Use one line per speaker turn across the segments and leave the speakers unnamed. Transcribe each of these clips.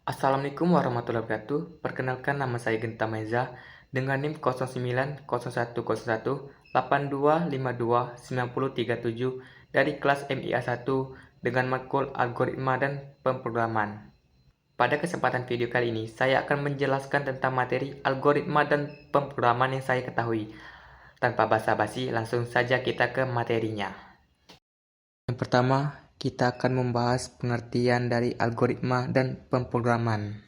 Assalamualaikum warahmatullahi wabarakatuh. Perkenalkan, nama saya Genta Meza dengan NIM 090118252937 dari kelas MIA 1 dengan matkul algoritma dan pemrograman. Pada kesempatan video kali ini, saya akan menjelaskan tentang materi algoritma dan pemrograman yang saya ketahui. Tanpa basa-basi, langsung saja kita ke materinya. Yang pertama, kita akan membahas pengertian dari algoritma dan pemrograman.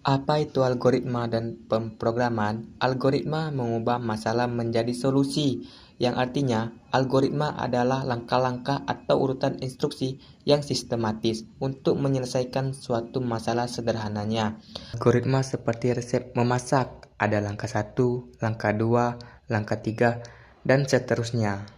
Apa itu algoritma dan pemrograman? Algoritma mengubah masalah menjadi solusi, yang artinya algoritma adalah langkah-langkah atau urutan instruksi yang sistematis untuk menyelesaikan suatu masalah sederhananya. Algoritma seperti resep memasak, ada langkah 1, langkah 2, langkah 3, dan seterusnya.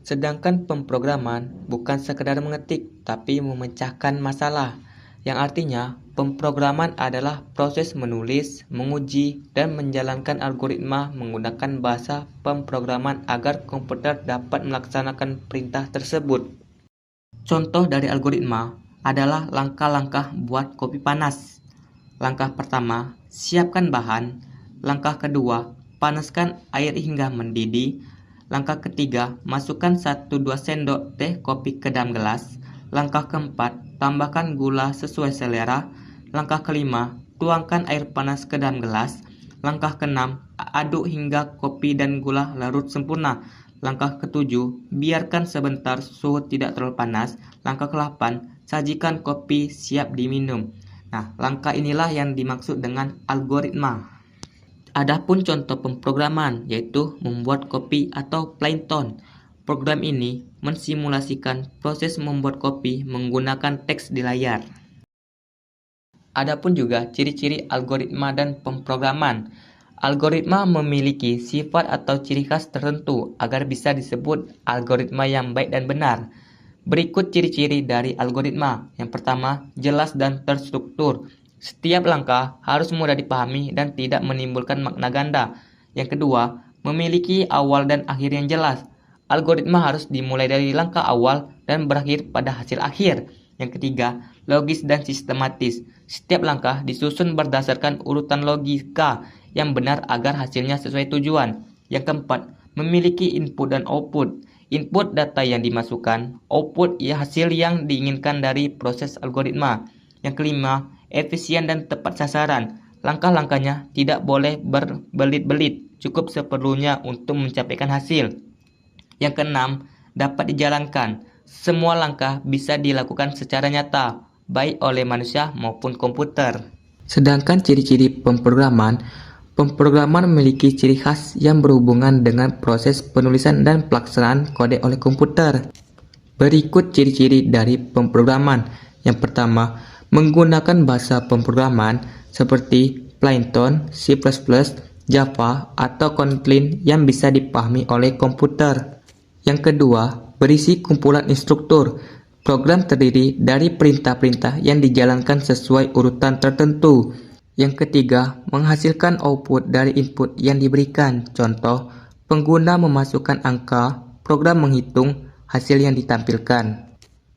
Sedangkan pemrograman bukan sekedar mengetik, tapi memecahkan masalah, yang artinya pemrograman adalah proses menulis, menguji, dan menjalankan algoritma menggunakan bahasa pemrograman agar komputer dapat melaksanakan perintah tersebut. Contoh dari algoritma adalah langkah-langkah buat kopi panas. Langkah pertama, siapkan bahan. Langkah kedua, panaskan air hingga mendidih. Langkah ketiga, masukkan 1-2 sendok teh kopi ke dalam gelas. Langkah keempat, tambahkan gula sesuai selera. Langkah kelima, tuangkan air panas ke dalam gelas. Langkah keenam, aduk hingga kopi dan gula larut sempurna. Langkah ketujuh, biarkan sebentar suhu tidak terlalu panas. Langkah ke-8, sajikan kopi siap diminum. Nah, langkah inilah yang dimaksud dengan algoritma. Adapun contoh pemrograman yaitu membuat kopi atau Plankton. Program ini mensimulasikan proses membuat kopi menggunakan teks di layar. Adapun juga ciri-ciri algoritma dan pemrograman. Algoritma memiliki sifat atau ciri khas tertentu agar bisa disebut algoritma yang baik dan benar. Berikut ciri-ciri dari algoritma. Yang pertama, jelas dan terstruktur. Setiap langkah harus mudah dipahami dan tidak menimbulkan makna ganda. Yang kedua, memiliki awal dan akhir yang jelas. Algoritma harus dimulai dari langkah awal dan berakhir pada hasil akhir. Yang ketiga, logis dan sistematis. Setiap langkah disusun berdasarkan urutan logika yang benar agar hasilnya sesuai tujuan. Yang keempat, memiliki input dan output. Input data yang dimasukkan, output hasil yang diinginkan dari proses algoritma. Yang kelima, efisien dan tepat sasaran. Langkah-langkahnya tidak boleh berbelit-belit, cukup seperlunya untuk mencapaikan hasil. Yang keenam, dapat dijalankan. Semua langkah bisa dilakukan secara nyata, baik oleh manusia maupun komputer. Sedangkan ciri-ciri pemrograman memiliki ciri khas yang berhubungan dengan proses penulisan dan pelaksanaan kode oleh komputer. Berikut ciri-ciri dari pemrograman. Yang pertama, menggunakan bahasa pemrograman seperti Python, C++, Java, atau Kotlin yang bisa dipahami oleh komputer. Yang kedua, berisi kumpulan instruktur. Program terdiri dari perintah-perintah yang dijalankan sesuai urutan tertentu. Yang ketiga, menghasilkan output dari input yang diberikan. Contoh, pengguna memasukkan angka, program menghitung hasil yang ditampilkan.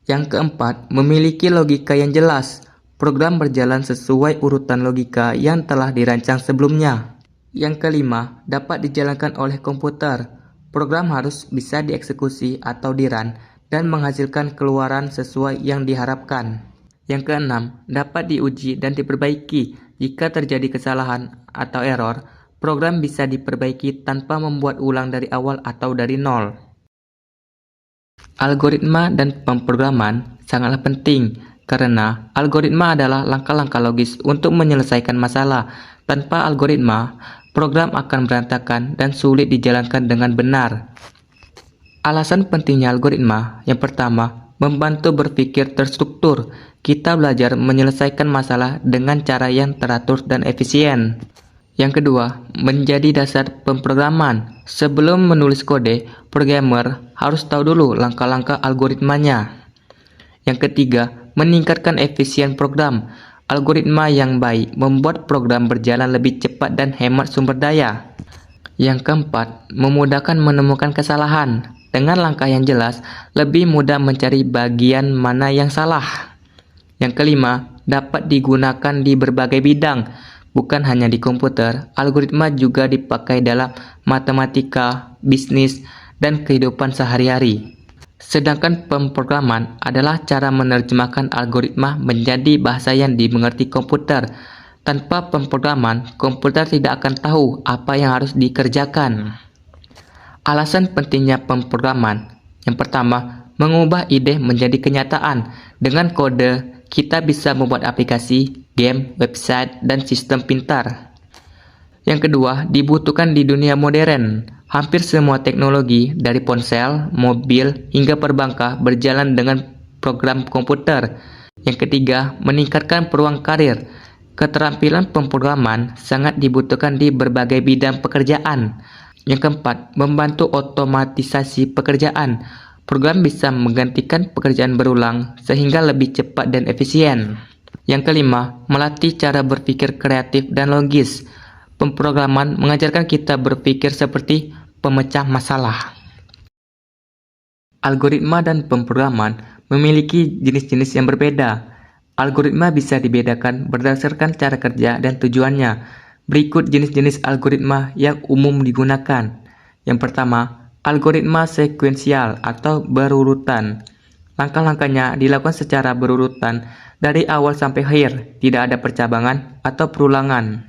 Yang keempat, memiliki logika yang jelas. Program berjalan sesuai urutan logika yang telah dirancang sebelumnya. Yang kelima, dapat dijalankan oleh komputer. Program harus bisa dieksekusi atau di-run dan menghasilkan keluaran sesuai yang diharapkan. Yang keenam, dapat diuji dan diperbaiki. Jika terjadi kesalahan atau error, program bisa diperbaiki tanpa membuat ulang dari awal atau dari nol. Algoritma dan pemrograman sangatlah penting karena algoritma adalah langkah-langkah logis untuk menyelesaikan masalah. Tanpa algoritma, program akan berantakan dan sulit dijalankan dengan benar. Alasan pentingnya algoritma, yang pertama, membantu berpikir terstruktur. Kita belajar menyelesaikan masalah dengan cara yang teratur dan efisien. Yang kedua, menjadi dasar pemrograman. Sebelum menulis kode, programmer harus tahu dulu langkah-langkah algoritmanya. Yang ketiga, meningkatkan efisien program. Algoritma yang baik membuat program berjalan lebih cepat dan hemat sumber daya. Yang keempat, memudahkan menemukan kesalahan. Dengan langkah yang jelas, lebih mudah mencari bagian mana yang salah. Yang kelima, dapat digunakan di berbagai bidang, bukan hanya di komputer. Algoritma juga dipakai dalam matematika, bisnis, dan kehidupan sehari-hari. Sedangkan pemrograman adalah cara menerjemahkan algoritma menjadi bahasa yang dimengerti komputer. Tanpa pemrograman, komputer tidak akan tahu apa yang harus dikerjakan. Alasan pentingnya pemrograman. Yang pertama, mengubah ide menjadi kenyataan. Dengan kode, kita bisa membuat aplikasi, game, website, dan sistem pintar. Yang kedua, dibutuhkan di dunia modern. Hampir semua teknologi, dari ponsel, mobil, hingga perbankan berjalan dengan program komputer. Yang ketiga, meningkatkan peluang karir. Keterampilan pemrograman sangat dibutuhkan di berbagai bidang pekerjaan. Yang keempat, membantu otomatisasi pekerjaan. Program bisa menggantikan pekerjaan berulang sehingga lebih cepat dan efisien. Yang kelima, melatih cara berpikir kreatif dan logis. Pemrograman mengajarkan kita berpikir seperti pemecah masalah. Algoritma dan pemrograman memiliki jenis-jenis yang berbeda. Algoritma bisa dibedakan berdasarkan cara kerja dan tujuannya. Berikut jenis-jenis algoritma yang umum digunakan. Yang pertama, algoritma sekuensial atau berurutan. Langkah-langkahnya dilakukan secara berurutan dari awal sampai akhir, tidak ada percabangan atau perulangan.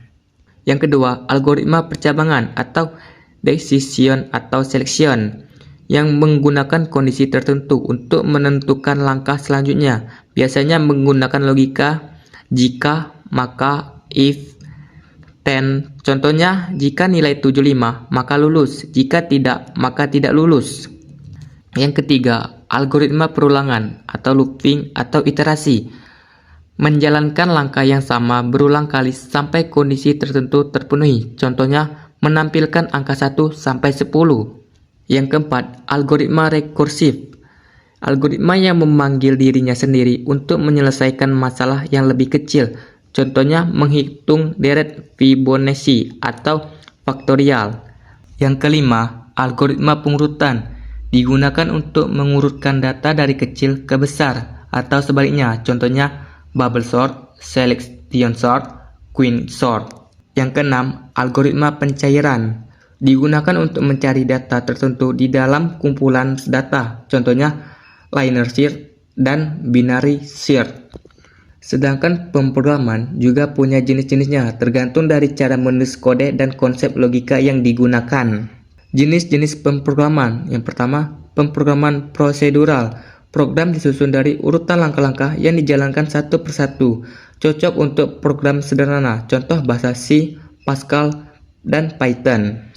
Yang kedua, algoritma percabangan atau decision atau selection yang menggunakan kondisi tertentu untuk menentukan langkah selanjutnya. Biasanya menggunakan logika jika, maka, if, then. Contohnya, jika nilai 75, maka lulus. Jika tidak, maka tidak lulus. Yang ketiga, algoritma perulangan atau looping atau iterasi. Menjalankan langkah yang sama berulang kali sampai kondisi tertentu terpenuhi. Contohnya, menampilkan angka 1 sampai 10. Yang keempat, algoritma rekursif. Algoritma yang memanggil dirinya sendiri untuk menyelesaikan masalah yang lebih kecil. Contohnya, menghitung deret Fibonacci atau faktorial. Yang kelima, algoritma pengurutan. Digunakan untuk mengurutkan data dari kecil ke besar atau sebaliknya. Contohnya, bubble sort, selection sort, queen sort. Yang keenam, algoritma pencairan. Digunakan untuk mencari data tertentu di dalam kumpulan data. Contohnya, linear search dan binary search. Sedangkan pemrograman juga punya jenis-jenisnya, tergantung dari cara menulis kode dan konsep logika yang digunakan. Jenis-jenis pemrograman. Yang pertama, pemrograman prosedural. Program disusun dari urutan langkah-langkah yang dijalankan satu persatu. Cocok untuk program sederhana, contoh bahasa C, Pascal, dan Python.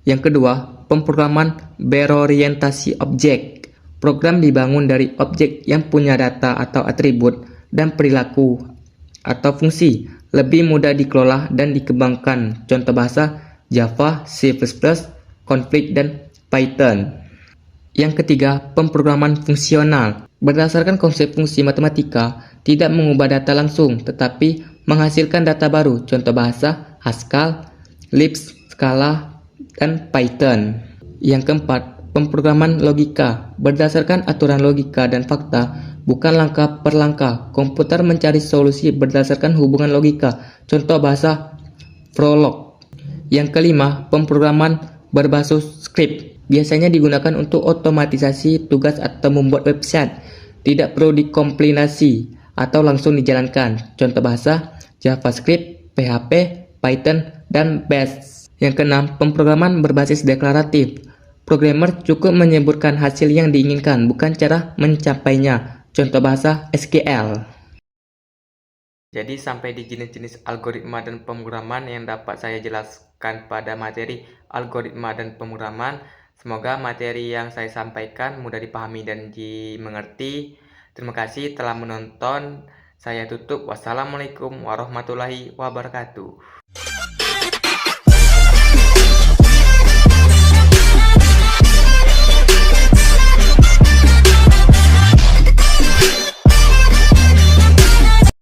Yang kedua, pemrograman berorientasi objek. Program dibangun dari objek yang punya data atau atribut dan perilaku atau fungsi. Lebih mudah dikelola dan dikembangkan. Contoh bahasa Java, C++, Conflict, dan Python. Yang ketiga, pemrograman fungsional. Berdasarkan konsep fungsi matematika, tidak mengubah data langsung, tetapi menghasilkan data baru. Contoh bahasa Haskell, Lisp, Scala, dan Python. Yang keempat, pemrograman logika. Berdasarkan aturan logika dan fakta, bukan langkah per langkah. Komputer mencari solusi berdasarkan hubungan logika. Contoh bahasa Prolog. Yang kelima, pemrograman berbasis script. Biasanya digunakan untuk otomatisasi tugas atau membuat website. Tidak perlu dikompilasi atau langsung dijalankan. Contoh bahasa JavaScript, PHP, Python, dan Bash. Yang keenam, pemrograman berbasis deklaratif. Programmer cukup menyebutkan hasil yang diinginkan, bukan cara mencapainya. Contoh bahasa SQL. Jadi sampai di jenis-jenis algoritma dan pemrograman yang dapat saya jelaskan pada materi algoritma dan pemrograman. Semoga materi yang saya sampaikan mudah dipahami dan dimengerti. Terima kasih telah menonton. Saya tutup. Wassalamualaikum warahmatullahi wabarakatuh.